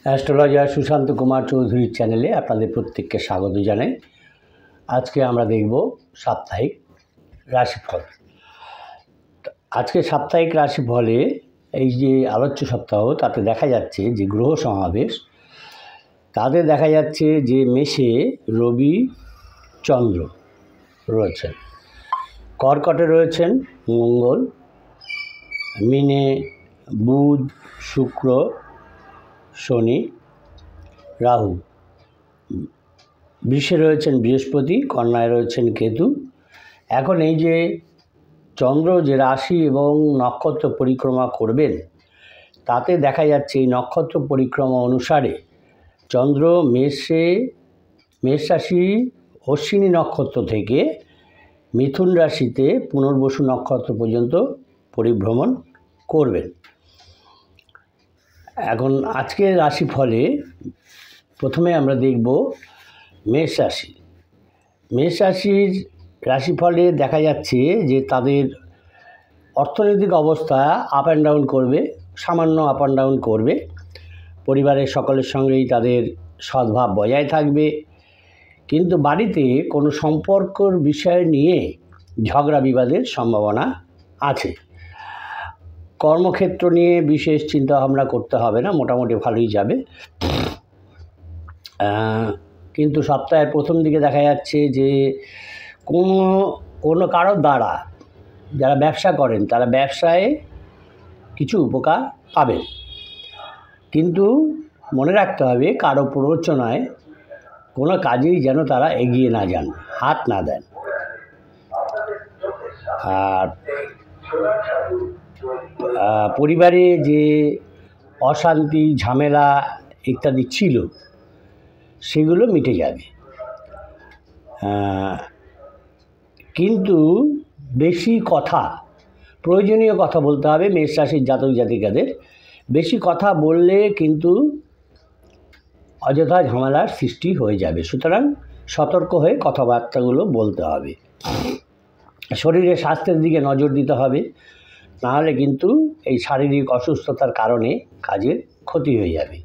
Astrologer Sushant Kumar চৌধুরীর চ্যানেলে আপনাদের প্রত্যেককে স্বাগত জানাই। আজকে আমরা দেখব সাপ্তাহিক রাশিফল। আজকে সাপ্তাহিক রাশিফলে এই যে আলোচ্য সপ্তাহ, তাতে দেখা যাচ্ছে যে গ্রহ সমাবেশ, তাতে দেখা যাচ্ছে যে মেষে রবি চন্দ্র রয়েছেন, কর্কটে রয়েছেন মঙ্গল, মিনে বুধ শুক্র শনি রাহু, বৃষে রয়েছেন বৃহস্পতি, কন্যায় রয়েছেন কেতু। এখন এই যে চন্দ্র যে রাশি এবং নক্ষত্র পরিক্রমা করবেন, তাতে দেখা যাচ্ছে এই নক্ষত্র পরিক্রমা অনুসারে চন্দ্র মেষ রাশি অশ্বিনী নক্ষত্র থেকে মিথুন রাশিতে পুনর্বসু নক্ষত্র পর্যন্ত পরিভ্রমণ করবেন। এখন আজকের রাশিফলে প্রথমে আমরা দেখব মেষ রাশি। মেষ রাশির রাশিফলে দেখা যাচ্ছে যে তাদের অর্থনৈতিক অবস্থা আপ অ্যান্ড ডাউন করবে, সামান্য আপ অ্যান্ড ডাউন করবে। পরিবারের সকলের সঙ্গেই তাদের সদ্ভাব বজায় থাকবে, কিন্তু বাড়িতে কোনো সম্পর্কর বিষয় নিয়ে ঝগড়া বিবাদের সম্ভাবনা আছে। কর্মক্ষেত্র নিয়ে বিশেষ চিন্তাভাবনা করতে হবে না, মোটামুটি ভালোই যাবে। কিন্তু সপ্তাহের প্রথম দিকে দেখা যাচ্ছে যে কোনো কারোর দ্বারা যারা ব্যবসা করেন তারা ব্যবসায় কিছু উপকার পাবেন, কিন্তু মনে রাখতে হবে কারো প্ররোচনায় কোনো কাজেই যেন তারা এগিয়ে না যান, হাত না দেন। আর পরিবারে যে অশান্তি ঝামেলা ইত্যাদি ছিল সেগুলো মিটে যাবে, কিন্তু বেশি কথা, প্রয়োজনীয় কথা বলতে হবে মেষ রাশির জাতক জাতিকাদের। বেশি কথা বললে কিন্তু অযথা ঝামেলার সৃষ্টি হয়ে যাবে, সুতরাং সতর্ক হয়ে কথাবার্তাগুলো বলতে হবে। শরীরের স্বাস্থ্যের দিকে নজর দিতে হবে, নাহলে কিন্তু এই শারীরিক অসুস্থতার কারণে কাজের ক্ষতি হয়ে যাবে।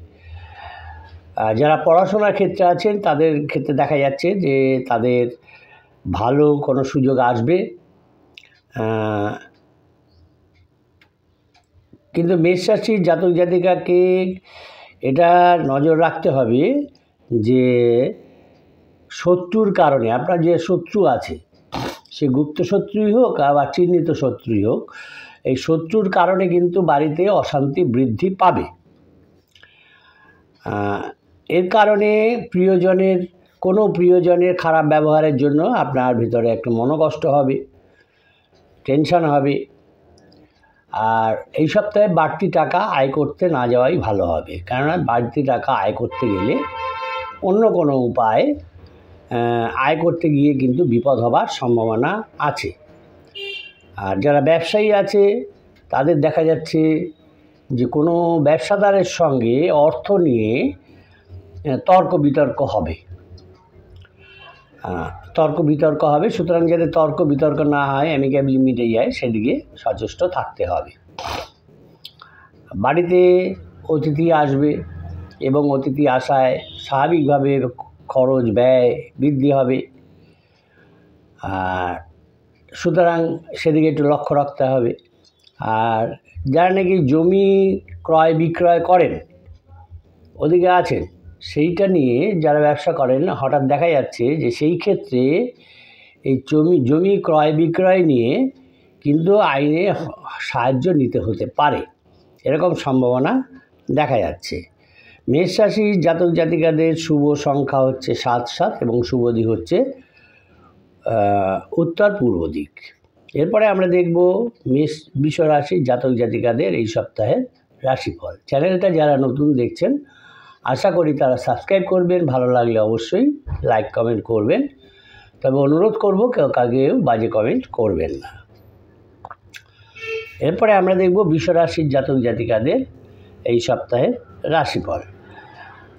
যারা পড়াশোনার ক্ষেত্রে আছেন তাদের ক্ষেত্রে দেখা যাচ্ছে যে তাদের ভালো কোনো সুযোগ আসবে, কিন্তু মেষ রাশির জাতক জাতিকাকে এটা নজর রাখতে হবে যে শত্রুর কারণে, আপনার যে শত্রু আছে সে গুপ্ত শত্রুই হোক আবার চিহ্নিত শত্রুই হোক, এই শত্রুর কারণে কিন্তু বাড়িতে অশান্তি বৃদ্ধি পাবে। এর কারণে কোনো প্রিয়জনের খারাপ ব্যবহারের জন্য আপনার ভিতরে একটু মনোকষ্ট হবে, টেনশন হবে। আর এই সপ্তাহে বাড়তি টাকা আয় করতে না যাওয়াই ভালো হবে, কেননা বাড়তি টাকা আয় করতে গেলে অন্য কোনো উপায়ে আয় করতে গিয়ে কিন্তু বিপদ হবার সম্ভাবনা আছে। আর যারা ব্যবসায়ী আছে তাদের দেখা যাচ্ছে যে কোনো ব্যবসাদারের সঙ্গে অর্থ নিয়ে তর্ক বিতর্ক হবে, সুতরাং যাতে তর্ক বিতর্ক না হয়, অ্যামিকেবলি মিটে যায়, সেদিকে সচেষ্ট থাকতে হবে। বাড়িতে অতিথি আসবে এবং অতিথি আসায় স্বাভাবিকভাবে খরচ ব্যয় বৃদ্ধি হবে, আর সুতরাং সেদিকে একটু লক্ষ্য রাখতে হবে। আর যারা নাকি জমি ক্রয় বিক্রয় করেন, ওদিকে আছেন, সেইটা নিয়ে যারা ব্যবসা করেন, হঠাৎ দেখা যাচ্ছে যে সেই ক্ষেত্রে এই জমি ক্রয় বিক্রয় নিয়ে কিন্তু আইনে সাহায্য নিতে হতে পারে, এরকম সম্ভাবনা দেখা যাচ্ছে। মেষ রাশির জাতক জাতিকাদের শুভ সংখ্যা হচ্ছে 7 এবং শুভ দিক হচ্ছে উত্তর পূর্ব দিক। এরপরে আমরা দেখব বৃষ রাশির জাতক জাতিকাদের এই সপ্তাহের রাশিফল। চ্যানেলটা যারা নতুন দেখছেন আশা করি তারা সাবস্ক্রাইব করবেন, ভালো লাগলে অবশ্যই লাইক কমেন্ট করবেন, তবে অনুরোধ করব কেউ বাজে কমেন্ট করবেন না। এরপরে আমরা দেখব বৃষ রাশির জাতক জাতিকাদের এই সপ্তাহের রাশিফল।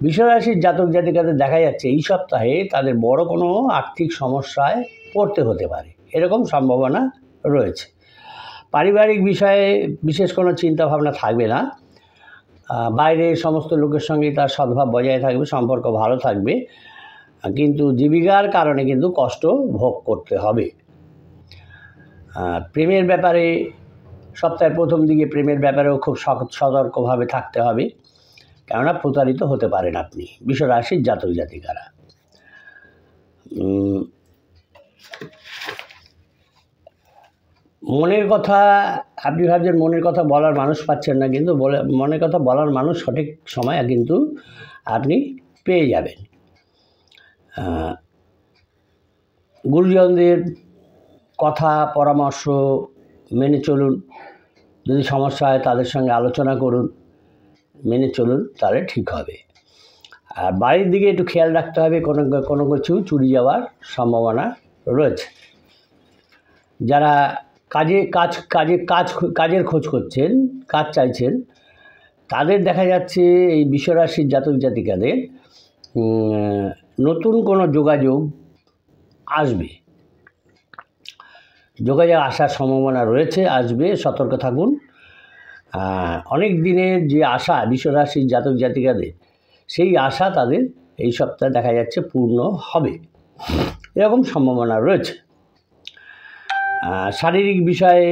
বৃষ রাশির জাতক জাতিকাদের দেখা যাচ্ছে এই সপ্তাহে তাদের বড় কোনো আর্থিক সমস্যায় পড়তে হতে পারে, এরকম সম্ভাবনা রয়েছে। পারিবারিক বিষয়ে বিশেষ কোনো চিন্তাভাবনা থাকবে না, বাইরের সমস্ত লোকের সঙ্গে তার সদ্ভাব বজায় থাকবে, সম্পর্ক ভালো থাকবে, কিন্তু জীবিকার কারণে কিন্তু কষ্ট ভোগ করতে হবে। প্রেমের ব্যাপারে সপ্তাহের প্রথম দিকে প্রেমের ব্যাপারেও খুব সতর্কভাবে থাকতে হবে, কেননা প্রতারিত হতে পারেন আপনি বিশ্বরাশির জাতক জাতিকারা। মনের কথা আপনি ভাবছেন মনের কথা বলার মানুষ পাচ্ছেন না, কিন্তু মনের কথা বলার মানুষ সঠিক সময় কিন্তু আপনি পেয়ে যাবেন। গুরুজনদের কথা পরামর্শ মেনে চলুন, যদি সমস্যা হয় তাদের সঙ্গে আলোচনা করুন, মেনে চলুন, তাহলে ঠিক হবে। আর বাড়ির দিকে একটু খেয়াল রাখতে হবে, কোনো কিছু চুরি যাওয়ার সম্ভাবনা রয়েছে। যারা কাজের খোঁজ করছেন, কাজ চাইছেন, তাদের দেখা যাচ্ছে এই বিশ্বরাশির জাতক জাতিকাদের নতুন কোনো যোগাযোগ আসবে, যোগাযোগ আসার সম্ভাবনা রয়েছে, আসবে, সতর্ক থাকুন। অনেক দিনের যে আশা বিশ্বরাশির জাতক জাতিকাদের, সেই আশা তাদের এই সপ্তাহে দেখা যাচ্ছে পূর্ণ হবে, এরকম সম্ভাবনা রয়েছে। শারীরিক বিষয়ে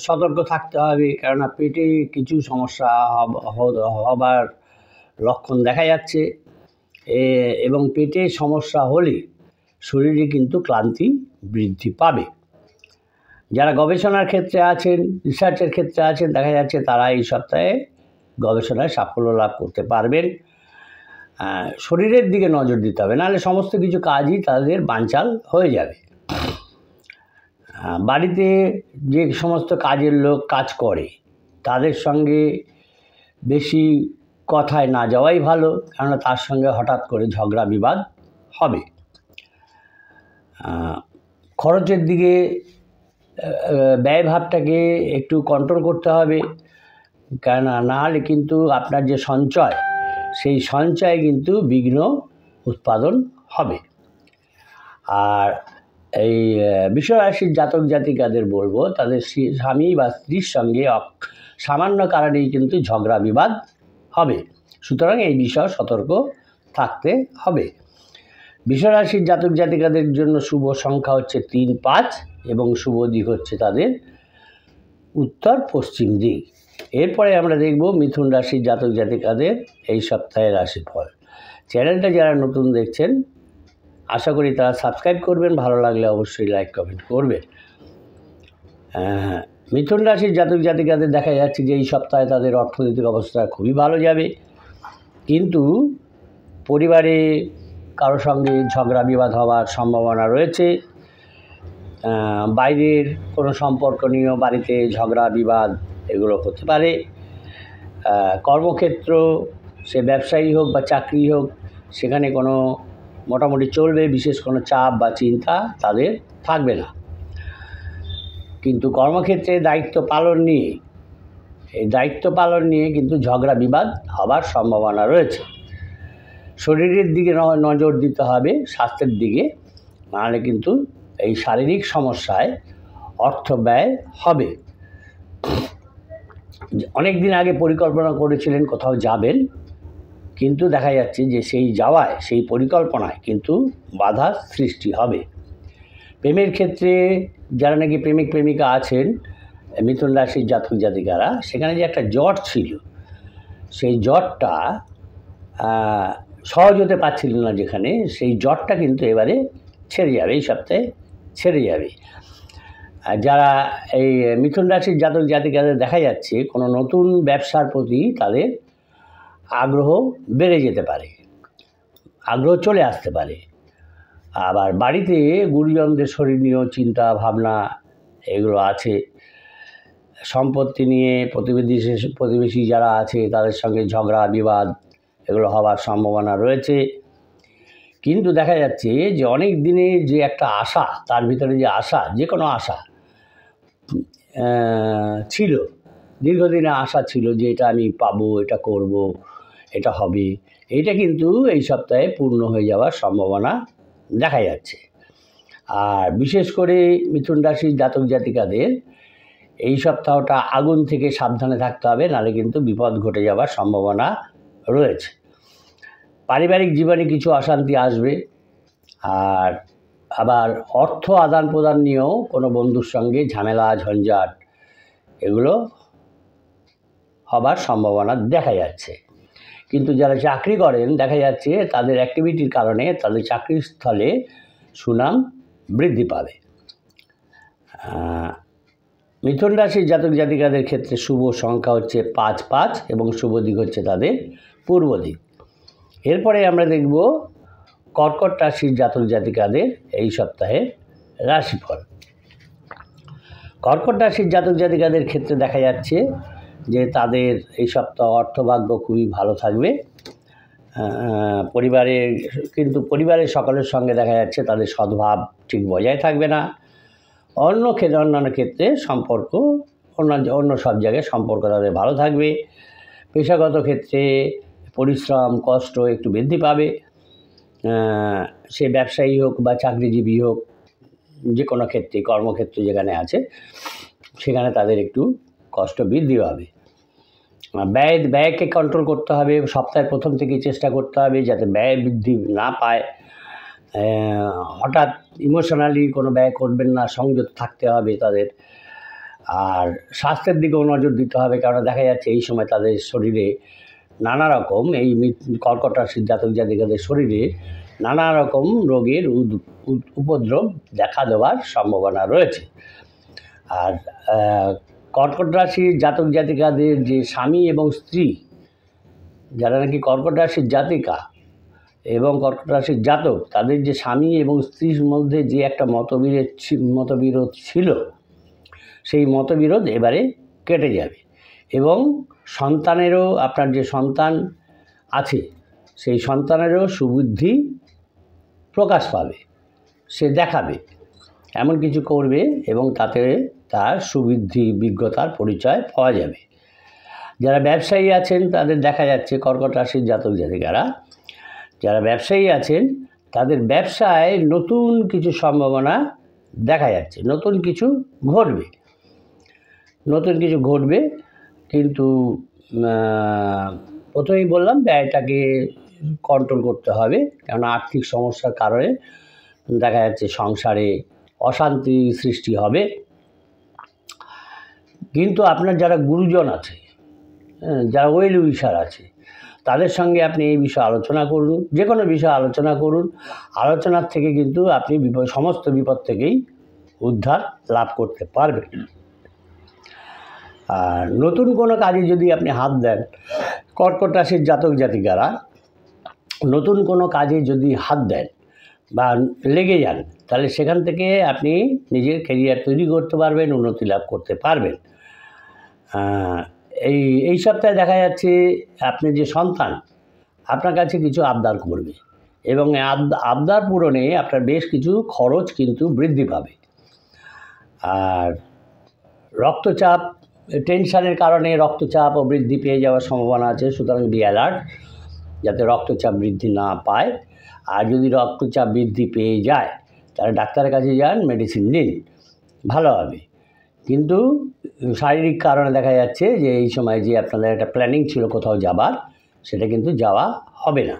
সতর্ক থাকতে হবে, কেননা পেটে কিছু সমস্যা হবার লক্ষণ দেখা যাচ্ছে, এবং পেটে সমস্যা হলে শরীরে কিন্তু ক্লান্তি বৃদ্ধি পাবে। যারা গবেষণার ক্ষেত্রে আছেন, রিসার্চের ক্ষেত্রে আছেন, দেখা যাচ্ছে তারা এই সপ্তাহে গবেষণায় সাফল্য লাভ করতে পারবেন। শরীরের দিকে নজর দিতে হবে, নাহলে সমস্ত কিছু কাজই তাদের বানচাল হয়ে যাবে। বাড়িতে যে সমস্ত কাজের লোক কাজ করে, তাদের সঙ্গে বেশি কথায় না যাওয়াই ভালো, কেননা তার সঙ্গে হঠাৎ করে ঝগড়া বিবাদ হবে। খরচের দিকে ব্যয়ভাবটাকে একটু কন্ট্রোল করতে হবে, কেননা নাহলে কিন্তু আপনার যে সঞ্চয়, সেই সঞ্চয়ে কিন্তু বিঘ্ন উৎপাদন হবে। আর এই বিশ্বরাশির জাতক জাতিকাদের বলবো, তাদের স্বামী বা স্ত্রীর সঙ্গে সামান্য কারণেই কিন্তু ঝগড়া বিবাদ হবে, সুতরাং এই বিষয়ে সতর্ক থাকতে হবে। বিশ্বরাশির জাতক জাতিকাদের জন্য শুভ সংখ্যা হচ্ছে 3, 5 এবং শুভ দিক হচ্ছে তাদের উত্তর পশ্চিম দিক। এরপরে আমরা দেখব মিথুন রাশির জাতক জাতিকাদের এই সপ্তাহের রাশিফল। চ্যানেলটা যারা নতুন দেখছেন, আশা করি তারা সাবস্ক্রাইব করবেন, ভালো লাগলে অবশ্যই লাইক কমেন্ট করবেন। মিথুন রাশির জাতক জাতিকাদের দেখা যাচ্ছে যে এই সপ্তাহে তাদের অর্থনৈতিক অবস্থা খুবই ভালো যাবে, কিন্তু পরিবারে কারো সঙ্গে ঝগড়া বিবাদ হওয়ার সম্ভাবনা রয়েছে। বাইরের কোনো সম্পর্ক নিয়েও বাড়িতে ঝগড়া বিবাদ এগুলো হতে পারে। কর্মক্ষেত্র, সে ব্যবসায়ী হোক বা চাকরি হোক, সেখানে কোনো মোটামুটি চলবে, বিশেষ কোনো চাপ বা চিন্তা তাদের থাকবে না। কিন্তু কর্মক্ষেত্রে দায়িত্ব পালন নিয়ে কিন্তু ঝগড়া বিবাদ হবার সম্ভাবনা রয়েছে। শরীরের দিকে নজর দিতে হবে, স্বাস্থ্যের দিকে, নাহলে কিন্তু এই শারীরিক সমস্যায় অর্থ ব্যয় হবে। অনেক দিন আগে পরিকল্পনা করেছিলেন কোথাও যাবেন, কিন্তু দেখা যাচ্ছে যে সেই পরিকল্পনায় কিন্তু বাধা সৃষ্টি হবে। প্রেমের ক্ষেত্রে যারা নাকি প্রেমিক প্রেমিকা আছেন, মিথুন রাশির জাতক জাতিকারা, সেখানে যে একটা জট ছিল, সেই জটটা সহজ হতে পারছিল না, যেখানে সেই জটটা কিন্তু এবারে ছেড়ে যাবে, এই সপ্তাহে ছেড়ে যাবে। যারা এই মিথুন রাশির জাতক জাতিকাদের দেখা যাচ্ছে কোনো নতুন ব্যবসার প্রতি তাদের আগ্রহ বেড়ে যেতে পারে, আগ্রহ চলে আসতে পারে। আবার বাড়িতে গুরুজনদের শরীর নিয়েও চিন্তা ভাবনা এগুলো আছে। সম্পত্তি নিয়ে প্রতিবেশী যারা আছে তাদের সঙ্গে ঝগড়া বিবাদ এগুলো হওয়ার সম্ভাবনা রয়েছে। কিন্তু দেখা যাচ্ছে যে অনেক দিনের যে একটা আশা, তার ভিতরে যে আশা, যে কোনো আশা ছিল, দীর্ঘদিনের আশা ছিল যে এটা আমি পাবো, এটা করব, এটা হবে, এইটা কিন্তু এই সপ্তাহে পূর্ণ হয়ে যাওয়ার সম্ভাবনা দেখা যাচ্ছে। আর বিশেষ করে মিথুন রাশির জাতক জাতিকাদের এই সপ্তাহটা আগুন থেকে সাবধানে থাকতে হবে, নাহলে কিন্তু বিপদ ঘটে যাওয়ার সম্ভাবনা রয়েছে। পারিবারিক জীবনে কিছু অশান্তি আসবে, আর আবার অর্থ আদান প্রদান নিয়েও কোনো বন্ধুর সঙ্গে ঝামেলা ঝঞ্ঝাট এগুলো হবার সম্ভাবনা দেখা যাচ্ছে। কিন্তু যারা চাকরি করেন দেখা যাচ্ছে তাদের অ্যাক্টিভিটির কারণে তাদের চাকরির স্থলে সুনাম বৃদ্ধি পাবে। মিথুন রাশির জাতক জাতিকাদের ক্ষেত্রে শুভ সংখ্যা হচ্ছে 5 এবং শুভ দিক হচ্ছে তাদের পূর্ব দিক। এরপরে আমরা দেখব কর্কট রাশির জাতক জাতিকাদের এই সপ্তাহের রাশিফল। কর্কট রাশির জাতক জাতিকাদের ক্ষেত্রে দেখা যাচ্ছে যে তাদের এই সপ্তাহ অর্থভাগ্য খুবই ভালো থাকবে। পরিবারের সকলের সঙ্গে দেখা যাচ্ছে তাদের সদ্ভাব ঠিক বজায় থাকবে না। অন্যান্য ক্ষেত্রে সম্পর্ক অন্য সব জায়গায় সম্পর্ক তাদের ভালো থাকবে। পেশাগত ক্ষেত্রে পরিশ্রম কষ্ট একটু বৃদ্ধি পাবে। সে ব্যবসায়ী হোক বা চাকরিজীবী হোক, যে কোনো ক্ষেত্রে কর্মক্ষেত্র যেখানে আছে সেখানে তাদের একটু কষ্ট বৃদ্ধি পাবে। ব্যয়কে কন্ট্রোল করতে হবে, সপ্তাহের প্রথম থেকেই চেষ্টা করতে হবে যাতে ব্যয় বৃদ্ধি না পায়। হঠাৎ ইমোশনালি কোনো ব্যয় করবেন না, সংযত থাকতে হবে তাদের। আর স্বাস্থ্যের দিকেও নজর দিতে হবে, কারণ দেখা যাচ্ছে এই সময় তাদের শরীরে নানা রকম কর্কট রাশির জাতক জাতিকাদের শরীরে নানা রকম রোগের উপদ্রব দেখা দেওয়ার সম্ভাবনা রয়েছে। আর কর্কট রাশির জাতক জাতিকাদের যে স্বামী এবং স্ত্রী, যারা নাকি কর্কট রাশির জাতিকা এবং কর্কট রাশির জাতক, তাদের যে স্বামী এবং স্ত্রীর মধ্যে যে একটা মতবিরোধ ছিল, সেই মতবিরোধ এবারে কেটে যাবে। এবং সন্তানেরও, আপনার যে সন্তান আছে সেই সন্তানেরও সুবুদ্ধি প্রকাশ পাবে, সে দেখাবে, এমন কিছু করবে এবং তাতে তার সুবুদ্ধি বিজ্ঞতার পরিচয় পাওয়া যাবে। যারা ব্যবসায়ী আছেন তাদের দেখা যাচ্ছে, কর্কট রাশির জাতক জাতিকারা যারা ব্যবসায়ী আছেন তাদের ব্যবসায় নতুন কিছু সম্ভাবনা দেখা যাচ্ছে, নতুন কিছু ঘটবে। কিন্তু প্রথমেই বললাম ব্যয়টাকে কন্ট্রোল করতে হবে, কারণ আর্থিক সমস্যার কারণে দেখা যাচ্ছে সংসারে অশান্তি সৃষ্টি হবে। কিন্তু আপনার যারা গুরুজন আছে, যারা ওয়েল উইশার আছে, তাদের সঙ্গে আপনি এই বিষয়ে আলোচনা করুন, যে কোনো বিষয়ে আলোচনা করুন। আলোচনার থেকে কিন্তু আপনি সমস্ত বিপদ থেকেই উদ্ধার লাভ করতে পারবেন। আর নতুন কোনো কাজে যদি আপনি হাত দেন, কর্কট রাশির জাতক জাতিকারা নতুন কোনো কাজে যদি হাত দেন বা লেগে যান, তাহলে সেখান থেকে আপনি নিজের ক্যারিয়ার তৈরি করতে পারবেন, উন্নতি লাভ করতে পারবেন। এই সপ্তাহে দেখা যাচ্ছে আপনি যে সন্তান আপনার কাছে কিছু আবদার করবে এবং আবদার পূরণে আপনার বেশ কিছু খরচ কিন্তু বৃদ্ধি পাবে। আর রক্তচাপ, টেনশানের কারণে রক্তচাপ ও বৃদ্ধি পেয়ে যাওয়ার সম্ভাবনা আছে, সুতরাং বি অ্যালার্ট যাতে রক্তচাপ বৃদ্ধি না পায়। আর যদি রক্তচাপ বৃদ্ধি পেয়ে যায় তাহলে ডাক্তারের কাছে যান, মেডিসিন নিন, ভালো হবে। কিন্তু শারীরিক কারণে দেখা যাচ্ছে যে এই সময় যে আপনাদের একটা প্ল্যানিং ছিল কোথাও যাবার, সেটা কিন্তু যাওয়া হবে না,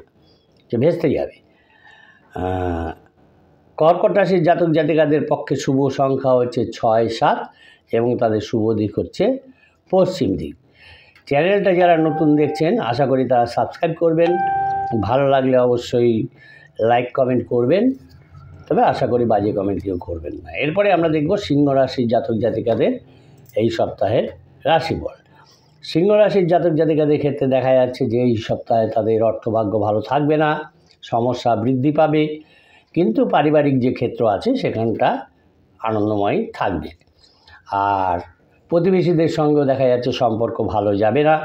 যে ভেস্তে যাবে। কর্কট রাশির জাতক জাতিকাদের পক্ষে শুভ সংখ্যা হচ্ছে 6-7 এবং তাদের শুভ দিক হচ্ছে পশ্চিম দিক। চ্যানেলটা যারা নতুন দেখছেন আশা করি তারা সাবস্ক্রাইব করবেন, ভালো লাগলে অবশ্যই লাইক কমেন্ট করবেন, তবে আশা করি বাজে কমেন্ট কেউ করবেন না। এরপরে আমরা দেখব সিংহ রাশির জাতক জাতিকাদের এই সপ্তাহের রাশিফল। সিংহ রাশির জাতক জাতিকাদের ক্ষেত্রে দেখা যাচ্ছে যে এই সপ্তাহে তাদের অর্থভাগ্য ভালো থাকবে না, সমস্যা বৃদ্ধি পাবে, কিন্তু পারিবারিক যে ক্ষেত্র আছে সেখানটা আনন্দময় থাকবে। আর প্রতিবেশীদের সঙ্গেও দেখা যাচ্ছে সম্পর্ক ভালো যাবে না।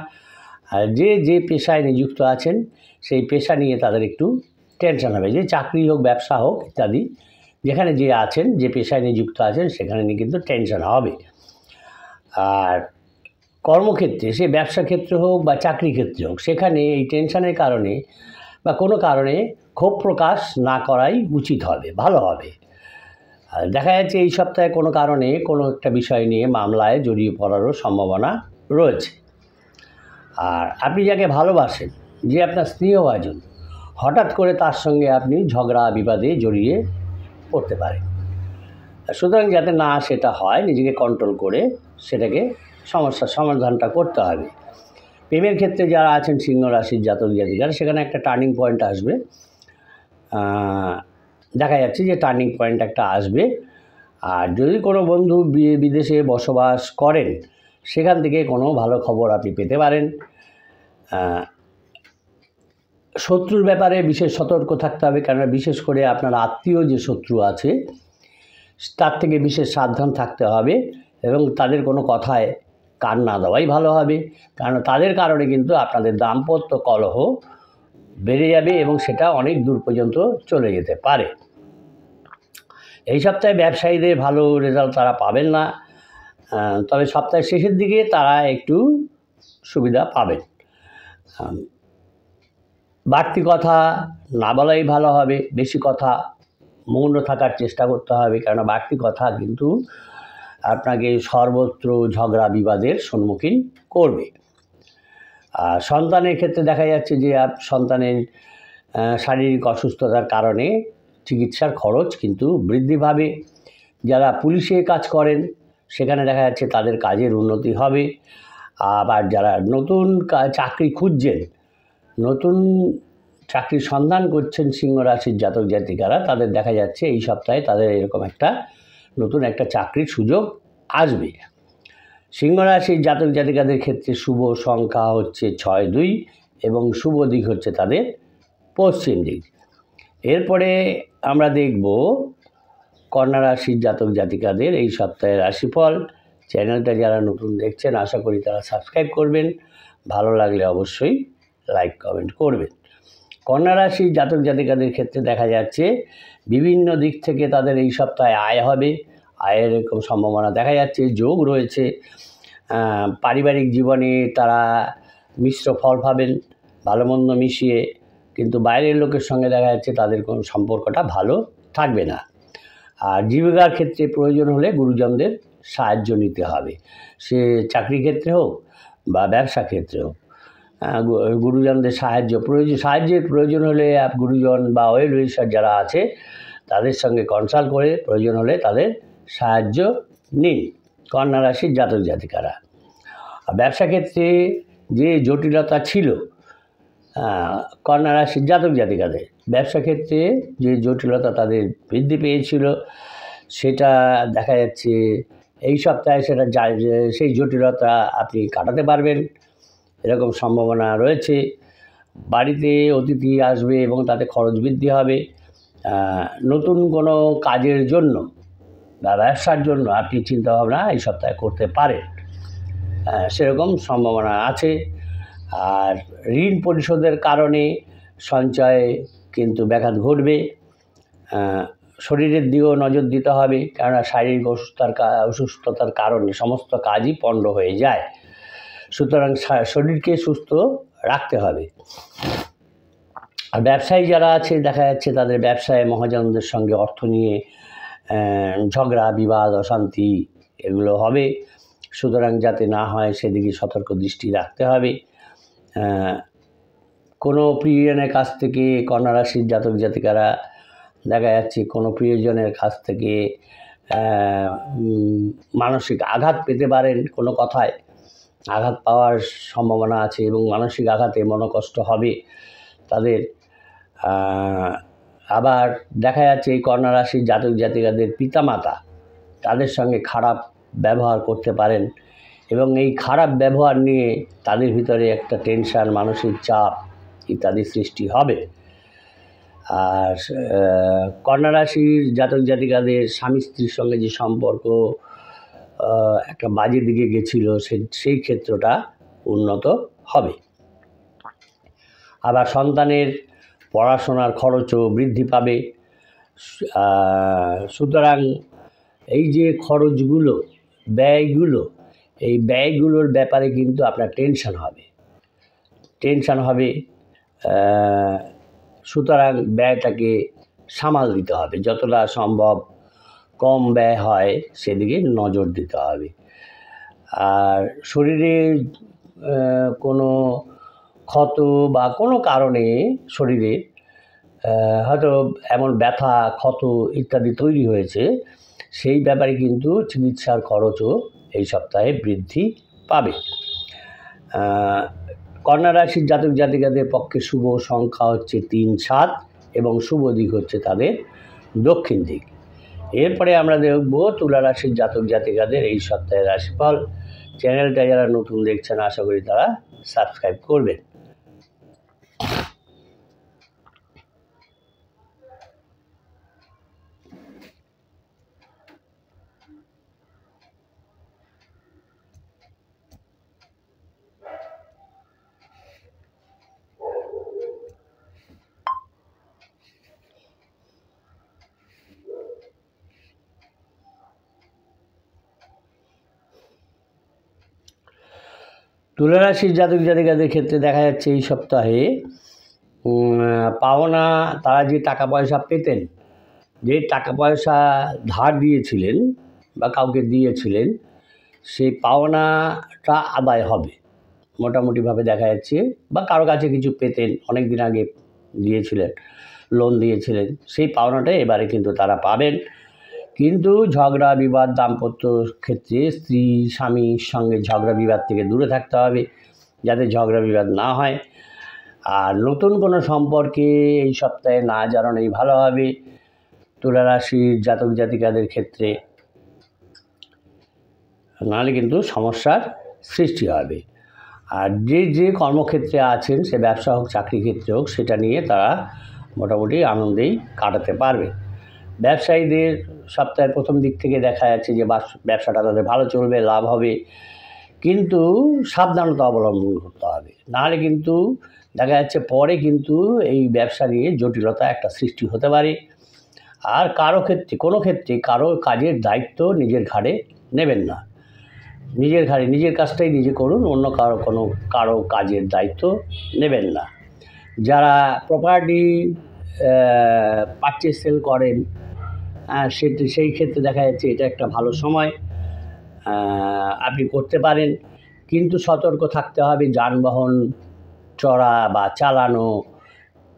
আর যে পেশায় নিযুক্ত আছেন সেই পেশা নিয়ে তাদের একটু টেনশন হবে, যে চাকরি হোক ব্যবসা হোক ইত্যাদি, যেখানে যে আছেন, যে পেশায় নিযুক্ত আছেন সেখানে নিয়ে কিন্তু টেনশন হবে। আর কর্মক্ষেত্রে, সে ব্যবসা ক্ষেত্রে হোক বা চাকরি ক্ষেত্রে হোক, সেখানে এই টেনশনের কারণে বা কোনো কারণে ক্ষোভ প্রকাশ না করাই উচিত হবে, ভালো হবে। আর দেখা যাচ্ছে এই সপ্তাহে কোনো কারণে কোনো একটা বিষয় নিয়ে মামলায় জড়িয়ে পড়ারও সম্ভাবনা রয়েছে। আর আপনি যাকে ভালোবাসেন, যে আপনার স্নেহভাজন, হঠাৎ করে তার সঙ্গে আপনি ঝগড়া বিবাদে জড়িয়ে পড়তে পারেন। সুতরাং যাতে না সেটা হয়, নিজেকে কন্ট্রোল করে সেটাকে সমস্যার সমাধানটা করতে হবে। প্রেমের ক্ষেত্রে যারা আছেন সিংহ রাশির জাতক জাতিকারা, সেখানে একটা টার্নিং পয়েন্ট আসবে। দেখা যাচ্ছে যে টার্নিং পয়েন্ট একটা আসবে। আর যদি কোনো বন্ধু বিদেশে বসবাস করেন, সেখান থেকে কোনো ভালো খবর আপনি পেতে পারেন। শত্রুর ব্যাপারে বিশেষ সতর্ক থাকতে হবে, কেননা বিশেষ করে আপনার আত্মীয় যে শত্রু আছে তার থেকে বিশেষ সাবধান থাকতে হবে এবং তাদের কোনো কথায় কান না দেওয়াই ভালো হবে, কারণ তাদের কারণে কিন্তু আপনাদের দাম্পত্য কলহ বেড়ে যাবে এবং সেটা অনেক দূর পর্যন্ত চলে যেতে পারে। এই সপ্তাহে ব্যবসায়ীদের ভালো রেজাল্ট তারা পাবেন না, তবে সপ্তাহের শেষের দিকে তারা একটু সুবিধা পাবেন। বাড়তি কথা না বলাই ভালো হবে, বেশি কথা মৌন থাকার চেষ্টা করতে হবে, কেননা বাড়তি কথা কিন্তু আপনাকে সর্বত্র ঝগড়া বিবাদের সম্মুখীন করবে। আর সন্তানের ক্ষেত্রে দেখা যাচ্ছে যে সন্তানের শারীরিক অসুস্থতার কারণে চিকিৎসার খরচ কিন্তু বৃদ্ধি পাবে। যারা পুলিশে কাজ করেন সেখানে দেখা যাচ্ছে তাদের কাজের উন্নতি হবে। আবার যারা নতুন চাকরি খুঁজছেন, নতুন চাকরির সন্ধান করছেন সিংহ রাশির জাতক জাতিকারা, তাদের দেখা যাচ্ছে এই সপ্তাহে তাদের এরকম একটা নতুন একটা চাকরির সুযোগ আসবে। সিংহ রাশির জাতক জাতিকাদের ক্ষেত্রে শুভ সংখ্যা হচ্ছে 6-2 এবং শুভ দিক হচ্ছে তাদের পশ্চিম দিক। এরপরে আমরা দেখব কন্যা রাশির জাতক জাতিকাদের এই সপ্তাহের রাশিফল। চ্যানেলটা যারা নতুন দেখছেন আশা করি তারা সাবস্ক্রাইব করবেন, ভালো লাগলে অবশ্যই লাইক কমেন্ট করবেন। কন্যা রাশির জাতক জাতিকাদের ক্ষেত্রে দেখা যাচ্ছে বিভিন্ন দিক থেকে তাদের এই সপ্তাহে আয় হবে, আয়ের এরকম সম্ভাবনা দেখা যাচ্ছে, যোগ রয়েছে। পারিবারিক জীবনে তারা মিশ্র ফল পাবেন, ভালো মন্দ মিশিয়ে, কিন্তু বাইরের লোকের সঙ্গে দেখা যাচ্ছে তাদের কোনো সম্পর্কটা ভালো থাকবে না। আর জীবিকার ক্ষেত্রে প্রয়োজন হলে গুরুজনদের সাহায্য নিতে হবে, সে চাকরি ক্ষেত্রে হোক বা ব্যবসা ক্ষেত্রে হোক। গুরুজনদের সাহায্যের প্রয়োজন হলে গুরুজন বা ওয়েল উইশার যারা আছে তাদের সঙ্গে কনসাল্ট করে প্রয়োজন হলে তাদের সাহায্য নিন কন্যা রাশির জাতক জাতিকারা। ব্যবসা ক্ষেত্রে যে জটিলতা ছিল কন্যা রাশির জাতক জাতিকাদের, ব্যবসা ক্ষেত্রে যে জটিলতা তাদের বৃদ্ধি পেয়েছিল, সেটা দেখা যাচ্ছে এই সপ্তাহে সেই জটিলতা আপনি কাটাতে পারবেন, এরকম সম্ভাবনা রয়েছে। বাড়িতে অতিথি আসবে এবং তাতে খরচ বৃদ্ধি হবে। নতুন কোনো কাজের জন্য বা ব্যবসার জন্য আপনি চিন্তাভাবনা এই সপ্তাহে করতে পারেন, সেরকম সম্ভাবনা আছে। আর ঋণ পরিশোধের কারণে সঞ্চয়ে কিন্তু ব্যাঘাত ঘটবে। শরীরের দিকেও নজর দিতে হবে, কেননা শারীরিক অসুস্থতার কারণে সমস্ত কাজই পণ্ড হয়ে যায়। সুতরাং শরীরকে সুস্থ রাখতে হবে। আর ব্যবসায়ী যারা আছে দেখা যাচ্ছে তাদের ব্যবসায় মহাজনদের সঙ্গে অর্থ নিয়ে ঝগড়া বিবাদ অশান্তি এগুলো হবে, সুতরাং যাতে না হয় সেদিকে সতর্ক দৃষ্টি রাখতে হবে। কোনো প্রিয়জনের কাছ থেকে কন্যা রাশির জাতক জাতিকারা দেখা যাচ্ছে কোনো প্রিয়জনের কাছ থেকে মানসিক আঘাত পেতে পারেন, কোনো কথায় আঘাত পাওয়ার সম্ভাবনা আছে এবং মানসিক আঘাতে মনোকষ্ট হবে তাদের। আবার দেখা যাচ্ছে এই কন্যা রাশির জাতক জাতিকাদের পিতামাতা তাদের সঙ্গে খারাপ ব্যবহার করতে পারেন এবং এই খারাপ ব্যবহার নিয়ে তাদের ভিতরে একটা টেনশন, মানসিক চাপ ইত্যাদি সৃষ্টি হবে। আর কন্যা রাশির জাতক জাতিকাদের স্বামী স্ত্রীর সঙ্গে যে সম্পর্ক একটা বাজে দিকে গেছিল সেই ক্ষেত্রটা উন্নত হবে। আবার সন্তানের পড়াশোনার খরচও বৃদ্ধি পাবে। সুতরাং এই যে খরচগুলো, এই ব্যয়গুলোর ব্যাপারে কিন্তু আপনার টেনশন হবে। সুতরাং ব্যয়টাকে সামাল দিতে হবে, যতটা সম্ভব কম ব্যয় হয় সেদিকে নজর দিতে হবে। আর শরীরে কোনো ক্ষত বা কোনো কারণে শরীরে হয়তো এমন ব্যথা, ক্ষত ইত্যাদি তৈরি হয়েছে, সেই ব্যাপারে কিন্তু চিকিৎসার খরচও এই সপ্তাহে বৃদ্ধি পাবে। কন্যা রাশির জাতক জাতিকাদের পক্ষে শুভ সংখ্যা হচ্ছে 3, 7 এবং শুভ দিক হচ্ছে তাদের দক্ষিণ দিক। এরপরে আমরা দেখব তুলা রাশির জাতক জাতিকাদের এই সপ্তাহের রাশিফল। চ্যানেলটা যারা নতুন দেখছেন আশা করি তারা সাবস্ক্রাইব করবেন। তুলা রাশির জাতক জাতিকাদের ক্ষেত্রে দেখা যাচ্ছে এই সপ্তাহে পাওনা, তারা যে টাকা পয়সা পেতেন, যে টাকা পয়সা ধার দিয়েছিলেন বা কাউকে দিয়েছিলেন, সেই পাওনাটা আদায় হবে মোটামুটিভাবে দেখা যাচ্ছে। বা কারো কাছে কিছু পেতেন, অনেক দিন আগে দিয়েছিলেন, লোন দিয়েছিলেন, সেই পাওনাটা এবারে কিন্তু তারা পাবেন। কিন্তু ঝগড়া বিবাদ, দাম্পত্য ক্ষেত্রে স্ত্রী স্বামীর সঙ্গে ঝগড়া বিবাদ থেকে দূরে থাকতে হবে, যাতে ঝগড়া বিবাদ না হয়। আর নতুন কোনো সম্পর্কে এই সপ্তাহে না জড়ানোই ভালো হবে তুলা রাশির জাতক জাতিকাদের ক্ষেত্রে, নাহলে কিন্তু সমস্যার সৃষ্টি হবে। আর যে কর্মক্ষেত্রে আছেন, সে ব্যবসা হোক চাকরি ক্ষেত্রে হোক, সেটা নিয়ে তারা মোটামুটি আনন্দেই কাটাতে পারবে। ব্যবসায়ীদের সপ্তাহের প্রথম দিক থেকে দেখা যাচ্ছে যে ব্যবসাটা তাদের ভালো চলবে, লাভ হবে, কিন্তু সাবধানতা অবলম্বন করতে হবে, নাহলে কিন্তু দেখা যাচ্ছে পরে কিন্তু এই ব্যবসা নিয়ে জটিলতা একটা সৃষ্টি হতে পারে। আর কোনো ক্ষেত্রে কারো কাজের দায়িত্ব নিজের ঘাড়ে নেবেন না, নিজের কাজটাই নিজে করুন, অন্য কারো কাজের দায়িত্ব নেবেন না। যারা প্রপার্টি পারচেস সেল করেন, সেই ক্ষেত্রে দেখা যাচ্ছে এটা একটা ভালো সময়, আপনি করতে পারেন, কিন্তু সতর্ক থাকতে হবে যানবাহন চড়া বা চালানো,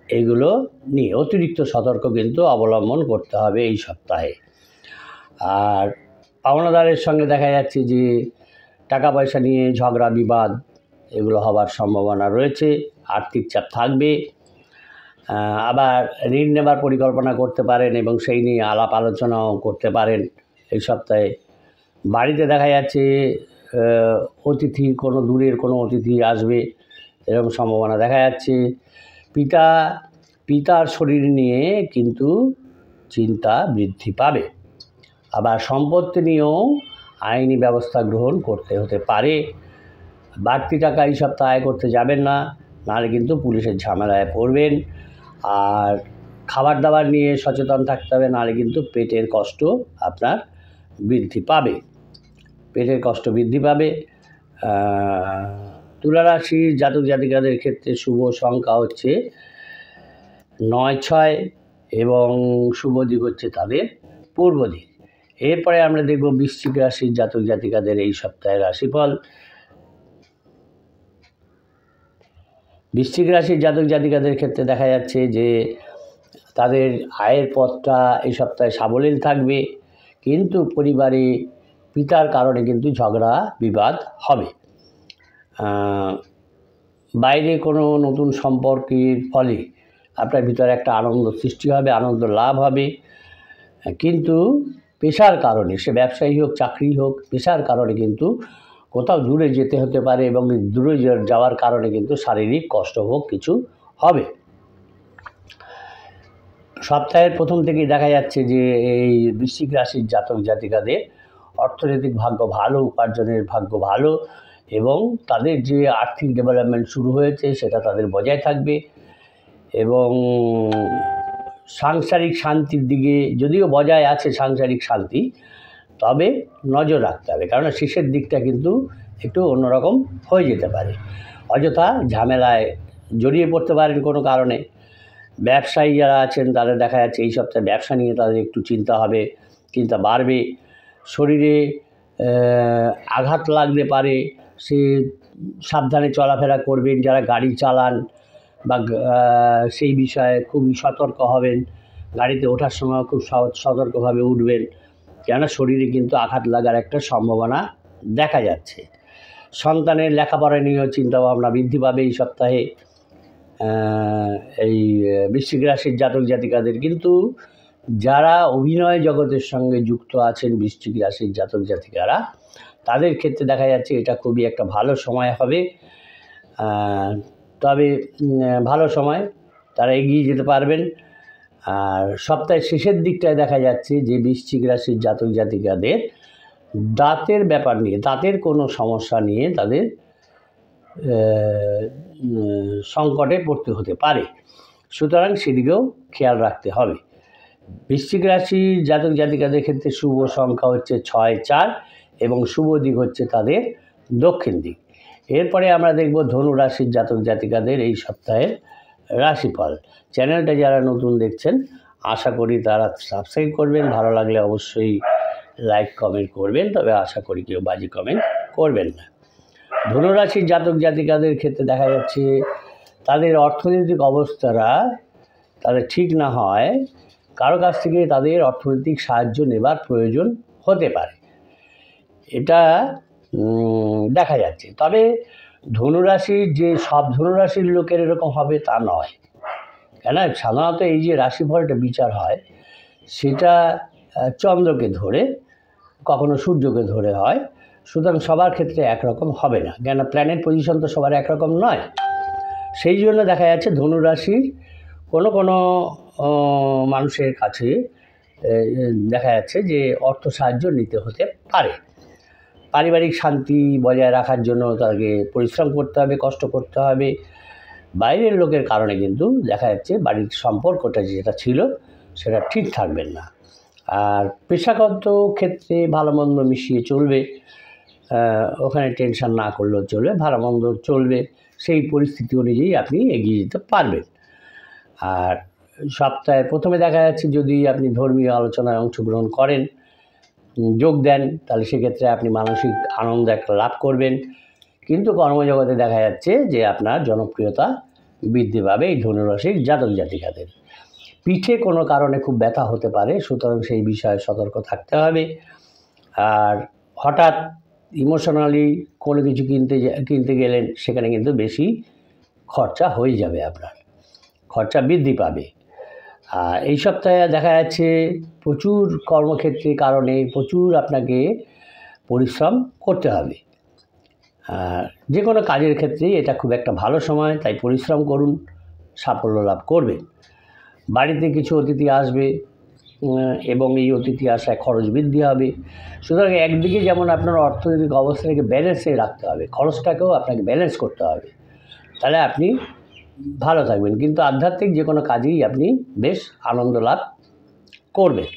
এগুলো নিয়ে অতিরিক্ত সতর্ক কিন্তু অবলম্বন করতে হবে এই সপ্তাহে। আর পাওনাদারের সঙ্গে দেখা যাচ্ছে যে টাকা পয়সা নিয়ে ঝগড়া বিবাদ এগুলো হবার সম্ভাবনা রয়েছে, আর্থিক চাপ থাকবে। আবার ঋণ নেবার পরিকল্পনা করতে পারেন এবং সেই নিয়ে আলাপ আলোচনাও করতে পারেন এই সপ্তাহে। বাড়িতে দেখা যাচ্ছে দূরের কোনো অতিথি আসবে, এরকম সম্ভাবনা দেখা যাচ্ছে। পিতার শরীর নিয়ে কিন্তু চিন্তা বৃদ্ধি পাবে। আবার সম্পত্তি নিয়েও আইনি ব্যবস্থা গ্রহণ করতে হতে পারে। বাড়তি টাকা এই সপ্তাহে আয় করতে যাবেন না, নাহলে কিন্তু পুলিশের ঝামেলায় পড়বেন। আর খাবার দাবার নিয়ে সচেতন থাকতে হবে, নাহলে কিন্তু পেটের কষ্ট আপনার বৃদ্ধি পাবে। তুলা রাশির জাতক জাতিকাদের ক্ষেত্রে শুভ সংখ্যা হচ্ছে 9, 6 এবং শুভ দিক হচ্ছে তাদের পূর্ব দিক। এরপরে আমরা দেখব বৃশ্চিক রাশির জাতক জাতিকাদের এই সপ্তাহের রাশিফল। বৃশ্চিক রাশির জাতক জাতিকাদের ক্ষেত্রে দেখা যাচ্ছে যে তাদের আয়ের পথটা এই সপ্তাহে সাবলীল থাকবে, কিন্তু পরিবারে পিতার কারণে কিন্তু ঝগড়া বিবাদ হবে। বাইরে কোনো নতুন সম্পর্কের ফলে আপনার ভিতরে একটা আনন্দ সৃষ্টি হবে, আনন্দ লাভ হবে, কিন্তু পেশার কারণে, সে ব্যবসায়ী হোক চাকরি হোক, পেশার কারণে কিন্তু কোথাও দূরে যেতে হতে পারে এবং দূরে যাওয়ার কারণে কিন্তু শারীরিক কষ্ট হোক কিছু হবে। সপ্তাহের প্রথম থেকেই দেখা যাচ্ছে যে এই বৃশ্চিক রাশির জাতক জাতিকাদের অর্থনৈতিক ভাগ্য ভালো, উপার্জনের ভাগ্য ভালো, এবং তাদের যে আর্থিক ডেভেলপমেন্ট শুরু হয়েছে সেটা তাদের বজায় থাকবে। এবং সাংসারিক শান্তির দিকে যদিও বজায় আছে সাংসারিক শান্তি, তবে নজর রাখতে হবে, কারণ শেষের দিকটা কিন্তু একটু অন্যরকম হয়ে যেতে পারে, অযথা ঝামেলায় জড়িয়ে পড়তে পারেন কোনো কারণে। ব্যবসায়ী যারা আছেন তাদের দেখা যাচ্ছে এই সপ্তাহে ব্যবসা নিয়ে তাদের একটু চিন্তা হবে, চিন্তা বাড়বে, শরীরে আঘাত লাগতে পারে, সে সাবধানে চলাফেরা করবেন। যারা গাড়ি চালান বা সেই বিষয়ে খুবই সতর্ক হবেন, গাড়িতে ওঠার সময় খুব সতর্কভাবে উঠবেন, কেননা শরীরে কিন্তু আঘাত লাগার একটা সম্ভাবনা দেখা যাচ্ছে। সন্তানের লেখাপড়া নিয়েও চিন্তাভাবনা বৃদ্ধি পাবে এই সপ্তাহে এই বৃশ্চিক রাশির জাতক জাতিকাদের। কিন্তু যারা অভিনয় জগতের সঙ্গে যুক্ত আছেন বৃশ্চিক রাশির জাতক জাতিকারা, তাদের ক্ষেত্রে দেখা যাচ্ছে এটা খুবই একটা ভালো সময় হবে। তবে ভালো সময়, তারা এগিয়ে যেতে পারবেন। আর সপ্তাহের শেষের দিকটায় দেখা যাচ্ছে যে বৃশ্চিক রাশির জাতক জাতিকাদের দাঁতের ব্যাপার নিয়ে, দাঁতের কোনো সমস্যা নিয়ে তাদের সংকটে পড়তে হতে পারে, সুতরাং সেদিকেও খেয়াল রাখতে হবে। বৃশ্চিক রাশির জাতক জাতিকাদের ক্ষেত্রে শুভ সংখ্যা হচ্ছে 6, 4 এবং শুভ দিক হচ্ছে তাদের দক্ষিণ দিক। এরপরে আমরা দেখব ধনু রাশির জাতক জাতিকাদের এই সপ্তাহের রাশিফল। চ্যানেলটা যারা নতুন দেখছেন আশা করি তারা সাবস্ক্রাইব করবেন, ভালো লাগলে অবশ্যই লাইক কমেন্ট করবেন, তবে আশা করি কেউ বাজে কমেন্ট করবেন না। ধনুরাশির জাতক জাতিকাদের ক্ষেত্রে দেখা যাচ্ছে তাদের অর্থনৈতিক অবস্থাটা তাদের ঠিক না হয়, কারো কাছ থেকে তাদের অর্থনৈতিক সাহায্য নেবার প্রয়োজন হতে পারে, এটা দেখা যাচ্ছে। তবে ধনুরাশির যে সব ধনুরাশির লোকের এরকম হবে তা নয়, কেন সাধারণত এই যে রাশিফলটা বিচার হয় সেটা চন্দ্রকে ধরে, কখনো সূর্যকে ধরে হয়, সুতরাং সবার ক্ষেত্রে একরকম হবে না, কেন প্ল্যানেট পজিশন তো সবার একরকম নয়। সেই জন্য দেখা যাচ্ছে ধনুরাশির কোনো কোনো মানুষের কাছে দেখা যাচ্ছে যে অর্থ সাহায্য নিতে হতে পারে। পারিবারিক শান্তি বজায় রাখার জন্য তাকে পরিশ্রম করতে হবে, কষ্ট করতে হবে। বাইরের লোকের কারণে কিন্তু দেখা যাচ্ছে বাড়ির সম্পর্কটা যেটা ছিল সেটা ঠিক থাকবেন না। আর পেশাগত ক্ষেত্রে ভালো মন্দ মিশিয়ে চলবে, ওখানে টেনশন না করলেও চলবে, ভালো মন্দ চলবে, সেই পরিস্থিতি অনুযায়ী আপনি এগিয়ে যেতে পারবেন। আর সপ্তাহের প্রথমে দেখা যাচ্ছে যদি আপনি ধর্মীয় আলোচনায় অংশগ্রহণ করেন, যোগ দেন, তাহলে সেক্ষেত্রে আপনি মানসিক আনন্দ একটা লাভ করবেন। কিন্তু কর্মজগতে দেখা যাচ্ছে যে আপনার জনপ্রিয়তা বৃদ্ধি পাবে এই ধনুরাশির জাতক জাতিকাদের। পিঠে কোনো কারণে খুব ব্যথা হতে পারে, সুতরাং সেই বিষয়ে সতর্ক থাকতে হবে। আর হঠাৎ ইমোশনালি কোনো কিছু কিনতে গেলেন, সেখানে কিন্তু বেশি খরচা হয়ে যাবে, আপনার খরচা বৃদ্ধি পাবে। আর এই সপ্তাহে দেখা যাচ্ছে প্রচুর কর্মক্ষেত্রের কারণে প্রচুর আপনাকে পরিশ্রম করতে হবে। আর যে কোনো কাজের ক্ষেত্রেই এটা খুব একটা ভালো সময়, তাই পরিশ্রম করুন, সাফল্য লাভ করবেন। বাড়িতে কিছু অতিথি আসবে এবং এই অতিথি আসায় খরচ বৃদ্ধি হবে, সুতরাং একদিকে যেমন আপনার অর্থনৈতিক অবস্থাটাকে ব্যালেন্সে রাখতে হবে, খরচটাকেও আপনাকে ব্যালেন্স করতে হবে, তাহলে আপনি ভালো থাকবেন। কিন্তু আধ্যাত্মিক যে কোনো কাজেই আপনি বেশ আনন্দ লাভ করবেন।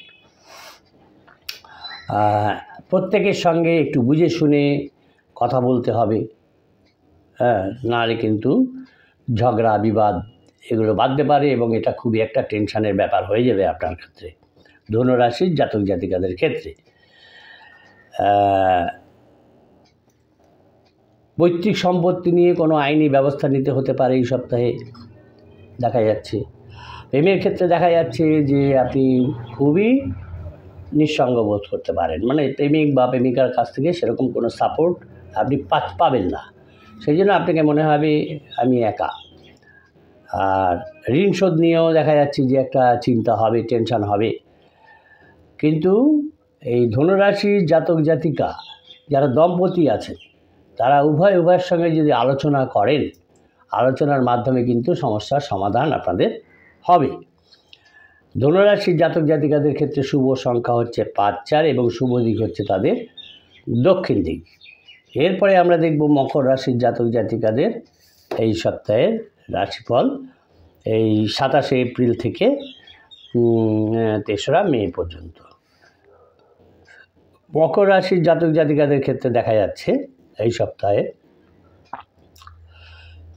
প্রত্যেকের সঙ্গে একটু বুঝে শুনে কথা বলতে হবে, নাহলে কিন্তু ঝগড়া বিবাদ এগুলো বাঁধতে পারে এবং এটা খুবই একটা টেনশানের ব্যাপার হয়ে যাবে আপনার ক্ষেত্রে, ধনুরাশির জাতক জাতিকাদের ক্ষেত্রে। পৈতৃক সম্পত্তি নিয়ে কোনো আইনি ব্যবস্থা নিতে হতে পারে এই সপ্তাহে দেখা যাচ্ছে। প্রেমের ক্ষেত্রে দেখা যাচ্ছে যে আপনি খুবই নিঃসঙ্গ বোধ করতে পারেন, মানে প্রেমিক বা প্রেমিকার কাছ থেকে সেরকম কোনো সাপোর্ট আপনি পাবেন না, সেই জন্য আপনাকে মনে হবে আমি একা। আর ঋণ শোধ নিয়েও দেখা যাচ্ছে যে একটা চিন্তা হবে, টেনশন হবে। কিন্তু এই ধনুরাশির জাতক জাতিকা যারা দম্পতি আছেন, তারা উভয়ের সঙ্গে যদি আলোচনা করেন, আলোচনার মাধ্যমে কিন্তু সমস্যার সমাধান আপনাদের হবে। ধনুরাশির জাতক জাতিকাদের ক্ষেত্রে শুভ সংখ্যা হচ্ছে 5, 4 এবং শুভ দিক হচ্ছে তাদের দক্ষিণ দিক। এরপরে আমরা দেখব মকর রাশির জাতক জাতিকাদের এই সপ্তাহের রাশিফল, এই 27 এপ্রিল থেকে 3রা মে পর্যন্ত। মকর রাশির জাতক জাতিকাদের ক্ষেত্রে দেখা যাচ্ছে এই সপ্তাহে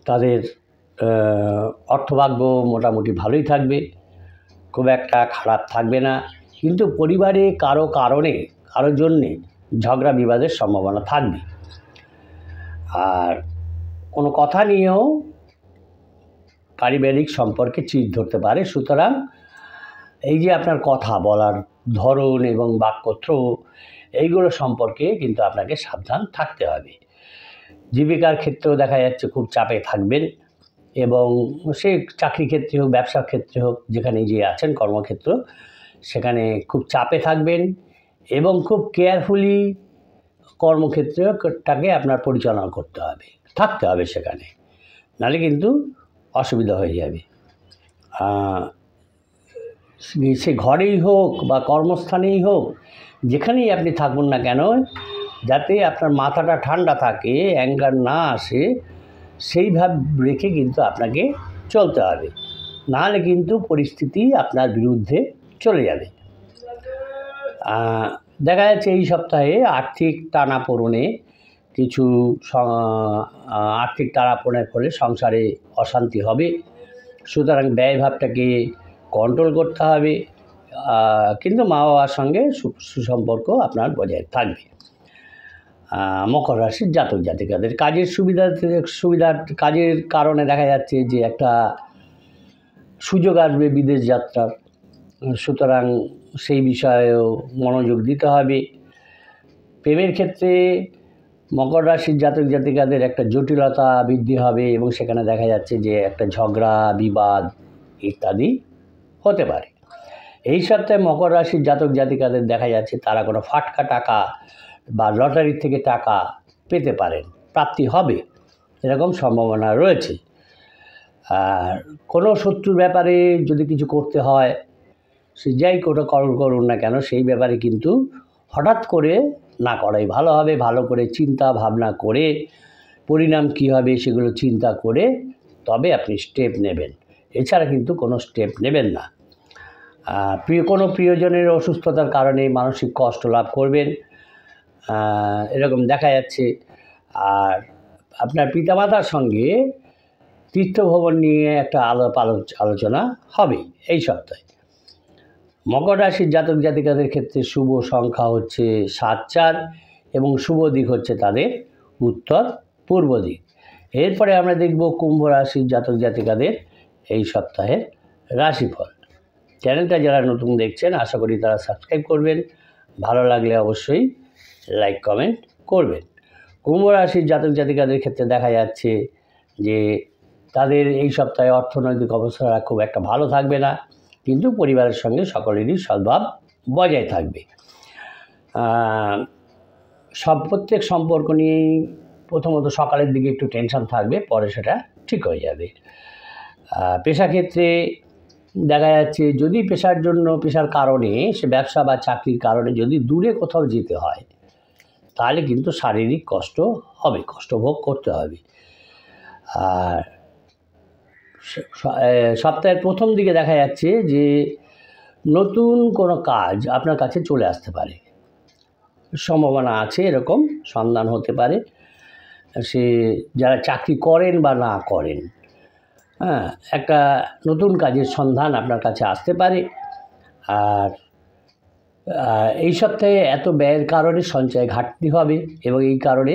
তাদের অর্থভাগ্য মোটামুটি ভালোই থাকবে, খুব একটা খারাপ থাকবে না। কিন্তু পরিবারে কারো জন্যে ঝগড়া বিবাদের সম্ভাবনা থাকবে। আর কোনো কথা নিয়েও পারিবারিক সম্পর্কে চিড় ধরতে পারে। সুতরাং এই যে আপনার কথা বলার ধরন এবং বাক্যত্র, এইগুলো সম্পর্কে কিন্তু আপনাকে সাবধান থাকতে হবে। জীবিকার ক্ষেত্রেও দেখা যাচ্ছে খুব চাপে থাকবেন, এবং সে চাকরি ক্ষেত্রে হোক, ব্যবসার ক্ষেত্রে হোক, যেখানে যে আছেন কর্মক্ষেত্র, সেখানে খুব চাপে থাকবেন এবং খুব কেয়ারফুলি কর্মক্ষেত্রটাকে আপনার পরিচালনা থাকতে হবে সেখানে, নাহলে কিন্তু অসুবিধা হয়ে যাবে। সে ঘরেই হোক বা কর্মস্থানেই হোক, যেখানেই আপনি থাকুন না কেন, যাতে আপনার মাথাটা ঠান্ডা থাকে, অ্যাঙ্গার না আসে, সেইভাবে রেখে কিন্তু আপনাকে চলতে হবে, নাহলে কিন্তু পরিস্থিতি আপনার বিরুদ্ধে চলে যাবে। দেখা যাচ্ছে এই সপ্তাহে আর্থিক টানাপোড়েনে আর্থিক টানাপোড়েনের ফলে সংসারে অশান্তি হবে। সুতরাং ব্যয়ভাবটাকে কন্ট্রোল করতে হবে, কিন্তু মা বাবার সঙ্গে সুসম্পর্ক আপনার বজায় থাকবে। মকর রাশির জাতক জাতিকাদের কাজের কাজের কারণে দেখা যাচ্ছে যে একটা সুযোগ আসবে বিদেশ যাত্রার। সুতরাং সেই বিষয়েও মনোযোগ দিতে হবে। প্রেমের ক্ষেত্রে মকর রাশির জাতক জাতিকাদের একটা জটিলতা বৃদ্ধি হবে, এবং সেখানে দেখা যাচ্ছে যে একটা ঝগড়া বিবাদ ইত্যাদি হতে পারে। এই সপ্তাহে মকর রাশির জাতক জাতিকাদের দেখা যাচ্ছে তারা কোনো ফাটকা টাকা বা লটারির থেকে টাকা পেতে পারেন, প্রাপ্তি হবে, এরকম সম্ভাবনা রয়েছে। আর কোনো শত্রুর ব্যাপারে যদি কিছু করতে হয়, সে যাই করুন না কেন, সেই ব্যাপারে কিন্তু হঠাৎ করে না করাই ভালো হবে। ভালো করে চিন্তা ভাবনা করে পরিণাম কী হবে সেগুলো চিন্তা করে তবে আপনি স্টেপ নেবেন, এছাড়া কিন্তু কোনো স্টেপ নেবেন না। কোনো প্রিয়জনের অসুস্থতার কারণে মানসিক কষ্ট লাভ করবেন, এরকম দেখা যাচ্ছে। আর আপনার পিতামাতার সঙ্গে তীর্থভ্রমণ নিয়ে একটা আলোচনা হবে এই সপ্তাহে। মকর রাশির জাতক জাতিকাদের ক্ষেত্রে শুভ সংখ্যা হচ্ছে 7-4 এবং শুভ দিক হচ্ছে তাদের উত্তর পূর্ব দিক। এরপরে আমরা দেখব কুম্ভ রাশির জাতক জাতিকাদের এই সপ্তাহের রাশিফল। চ্যানেলটা যারা নতুন দেখছেন, আশা করি তারা সাবস্ক্রাইব করবেন, ভালো লাগলে অবশ্যই লাইক কমেন্ট করবেন। কুম্ভ রাশির জাতক জাতিকাদের ক্ষেত্রে দেখা যাচ্ছে যে তাদের এই সপ্তাহে অর্থনৈতিক অবস্থা খুব একটা ভালো থাকবে না, কিন্তু পরিবারের সঙ্গে সকলেরই সদ্ভাব বজায় থাকবে। প্রত্যেক সম্পর্ক নিয়েই প্রথমত সকালের দিকে একটু টেনশন থাকবে, পরে সেটা ঠিক হয়ে যাবে। পেশাক্ষেত্রে দেখা যাচ্ছে যদি পেশার কারণে, সে ব্যবসা বা চাকরির কারণে যদি দূরে কোথাও যেতে হয়, তাহলে কিন্তু শারীরিক কষ্ট হবে, কষ্ট ভোগ করতে হবে। আর সপ্তাহের প্রথম দিকে দেখা যাচ্ছে যে নতুন কোনো কাজ আপনার কাছে চলে আসতে পারে, সম্ভাবনা আছে, এরকম সন্ধান হতে পারে। সে যারা চাকরি করেন বা না করেন, একটা নতুন কাজের সন্ধান আপনার কাছে আসতে পারে। আর এই সপ্তাহে এত ব্যয়ের কারণে সঞ্চয় ঘাটতি হবে, এবং এই কারণে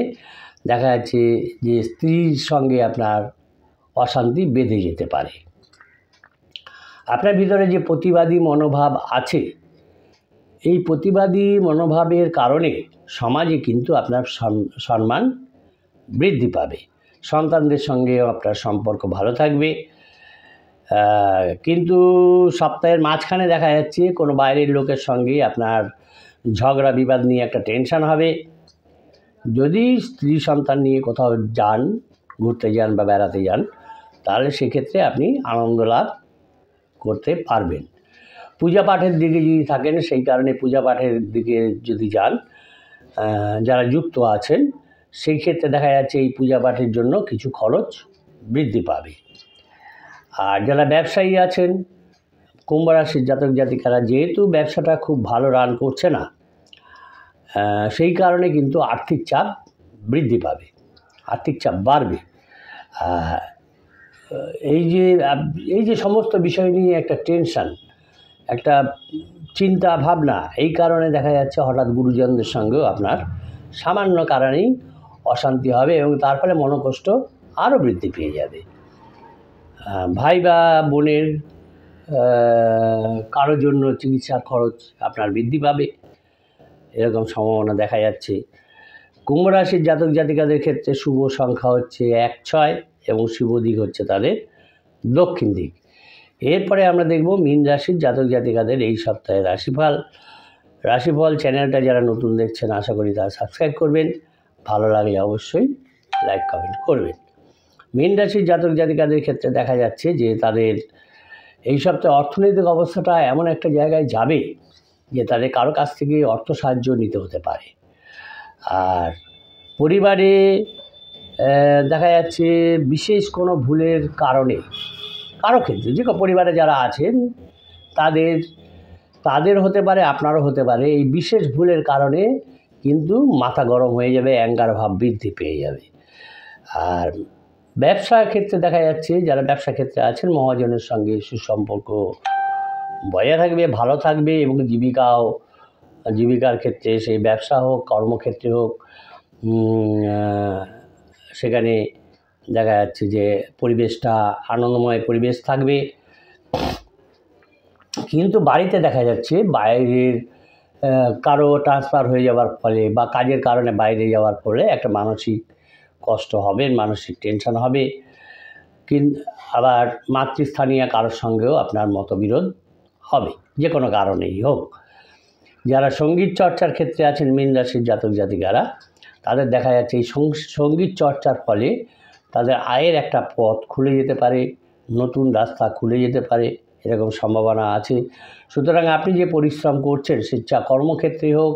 দেখা যাচ্ছে যে স্ত্রীর সঙ্গে আপনার অশান্তি বেঁধে যেতে পারে। আপনার ভিতরে যে প্রতিবাদী মনোভাব আছে, এই প্রতিবাদী মনোভাবের কারণে সমাজে কিন্তু আপনার সম্মান বৃদ্ধি পাবে। সন্তানদের সঙ্গেও আপনার সম্পর্ক ভালো থাকবে, কিন্তু সপ্তাহের মাঝখানে দেখা যাচ্ছে কোনো বাইরের লোকের সঙ্গে আপনার ঝগড়া বিবাদ নিয়ে একটা টেনশন হবে। যদি স্ত্রী সন্তান নিয়ে কোথাও যান, ঘুরতে যান বা বেড়াতে যান, তাহলে সেক্ষেত্রে আপনি আনন্দ লাভ করতে পারবেন। পূজা পাঠের দিকে যদি থাকেন, সেই কারণে পূজা পাঠের দিকে যদি যান, যারা যুক্ত আছেন, সেই ক্ষেত্রে দেখা যাচ্ছে এই পূজা পাঠের জন্য কিছু খরচ বৃদ্ধি পাবে। আর যারা ব্যবসায়ী আছেন, কুম্ভ রাশির জাতক জাতিকারা, যেহেতু ব্যবসাটা খুব ভালো রান করছে না, সেই কারণে কিন্তু আর্থিক চাপ বৃদ্ধি পাবে, আর্থিক চাপ বাড়বে। এই যে সমস্ত বিষয় নিয়ে একটা টেনশন, একটা চিন্তা ভাবনা, এই কারণে দেখা যাচ্ছে হঠাৎ গুরুজনদের সঙ্গেও আপনার সামান্য কারণেই অশান্তি হবে এবং তার ফলে মনোকষ্ট আরও বৃদ্ধি পেয়ে যাবে। ভাই বা বোনের কারোর জন্য চিকিৎসার খরচ আপনার বৃদ্ধি পাবে, এরকম সম্ভাবনা দেখা যাচ্ছে। কুম্ভ রাশির জাতক জাতিকাদের ক্ষেত্রে শুভ সংখ্যা হচ্ছে 1-6 এবং শুভ দিক হচ্ছে তাদের দক্ষিণ দিক। এরপরে আমরা দেখব মীন রাশির জাতক জাতিকাদের এই সপ্তাহের রাশিফল চ্যানেলটা যারা নতুন দেখছেন আশা করি তারা সাবস্ক্রাইব করবেন, ভালো লাগলে অবশ্যই লাইক কমেন্ট করবেন। মীন রাশির জাতক জাতিকাদের ক্ষেত্রে দেখা যাচ্ছে যে তাদের এই সপ্তাহে অর্থনৈতিক অবস্থাটা এমন একটা জায়গায় যাবে যে তাদের কারো কাছ থেকে অর্থ সাহায্য নিতে হতে পারে। আর পরিবারে দেখা যাচ্ছে বিশেষ কোনো ভুলের কারণে কারো ক্ষেত্রে যে পরিবারে যারা আছেন তাদের হতে পারে, আপনারও হতে পারে, এই বিশেষ ভুলের কারণে কিন্তু মাথা গরম হয়ে যাবে, অ্যাঙ্গার ভাব বৃদ্ধি পেয়ে যাবে। আর ব্যবসার ক্ষেত্রে দেখা যাচ্ছে যারা ব্যবসা ক্ষেত্রে আছেন মহাজনের সঙ্গে সুসম্পর্ক বজায় থাকবে, ভালো থাকবে এবং জীবিকার ক্ষেত্রে সেই ব্যবসা হোক, কর্মক্ষেত্রে হোক, সেখানে দেখা যাচ্ছে যে পরিবেশটা আনন্দময় পরিবেশ থাকবে। কিন্তু বাড়িতে দেখা যাচ্ছে বাইরের কারো ট্রান্সফার হয়ে যাওয়ার ফলে বা কাজের কারণে বাইরে যাওয়ার ফলে একটা মানসিক কষ্ট হবে, মানসিক টেনশন হবে। আবার মাতৃস্থানীয় কারোর সঙ্গেও আপনার মতবিরোধ হবে, যে কোনো কারণেই হোক। যারা সঙ্গীত চর্চার ক্ষেত্রে আছেন মীন রাশির জাতক জাতিকারা, তাদের দেখা যাচ্ছে এই সঙ্গীত চর্চার ফলে তাদের আয়ের একটা পথ খুলে যেতে পারে, নতুন রাস্তা খুলে যেতে পারে, এরকম সম্ভাবনা আছে। সুতরাং আপনি যে পরিশ্রম করছেন সেটা কর্মক্ষেত্রে হোক,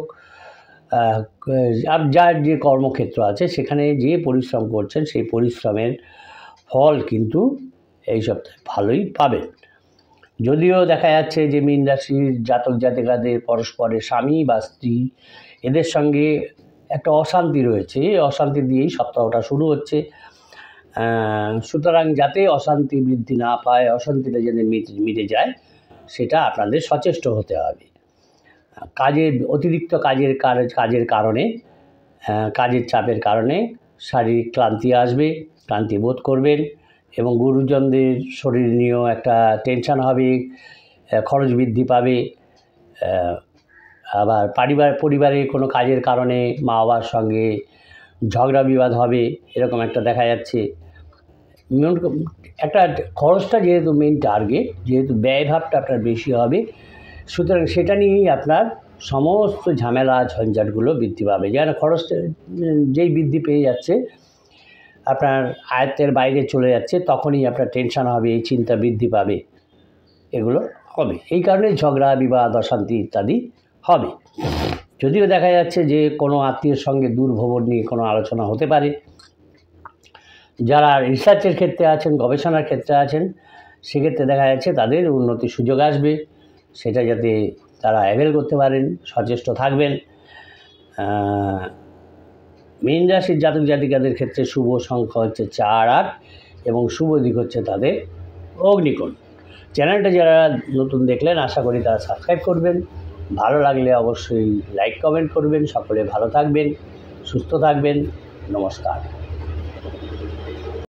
যার যে কর্মক্ষেত্র আছে সেখানে যে পরিশ্রম করছেন সেই পরিশ্রমের ফল কিন্তু এই সপ্তাহে ভালোই পাবেন। যদিও দেখা যাচ্ছে যে মীন রাশির জাতক জাতিকাদের পরস্পরের স্বামী বা স্ত্রী এদের সঙ্গে একটা অশান্তি রয়েছে, এই অশান্তি দিয়েই সপ্তাহটা শুরু হচ্ছে। সুতরাং যাতে অশান্তি বৃদ্ধি না পায়, অশান্তিটা যাতে মিটে যায় সেটা আপনাদের সচেষ্ট হতে হবে। অতিরিক্ত কাজের কারণে, কাজের চাপের কারণে শারীরিক ক্লান্তি আসবে, ক্লান্তি বোধ করবেন এবং গুরুজনদের শরীর নিয়েও একটা টেনশন হবে, খরচ বৃদ্ধি পাবে। আবার পরিবারে কোনো কাজের কারণে মা বাবার সঙ্গে ঝগড়া বিবাদ হবে, এরকম একটা দেখা যাচ্ছে। একটা খরচটা যেহেতু মেন টার্গেট, যেহেতু ব্যয়ভাবটা আপনার বেশি হবে, সুতরাং সেটা নিয়েই আপনার সমস্ত ঝামেলা ঝঞ্ঝাটগুলো বৃদ্ধি পাবে। যেন খরচটা যেই বৃদ্ধি পেয়ে যাচ্ছে, আপনার আয়ত্তের বাইরে চলে যাচ্ছে, তখনই আপনার টেনশন হবে, এই চিন্তা বৃদ্ধি পাবে, এগুলো হবে। এই কারণে ঝগড়া বিবাদ অশান্তি ইত্যাদি হবে। যদিও দেখা যাচ্ছে যে কোনো আত্মীয়ের সঙ্গে দূরভ্রমণ নিয়ে কোনো আলোচনা হতে পারে। যারা রিসার্চের ক্ষেত্রে আছেন, গবেষণার ক্ষেত্রে আছেন, সেক্ষেত্রে দেখা যাচ্ছে তাদের উন্নতির সুযোগ আসবে, সেটা যাতে তারা অ্যাভেল করতে পারেন, সচেষ্ট থাকবেন। মীন রাশির জাতক জাতিকাদের ক্ষেত্রে শুভ সংখ্যা হচ্ছে 4-8 এবং শুভ দিক হচ্ছে তাদের অগ্নিকোণ। চ্যানেলটা যারা নতুন দেখলেন আশা করি তারা সাবস্ক্রাইব করবেন, ভালো লাগলে অবশ্যই লাইক কমেন্ট করবেন। সকলে ভালো থাকবেন, সুস্থ থাকবেন। নমস্কার।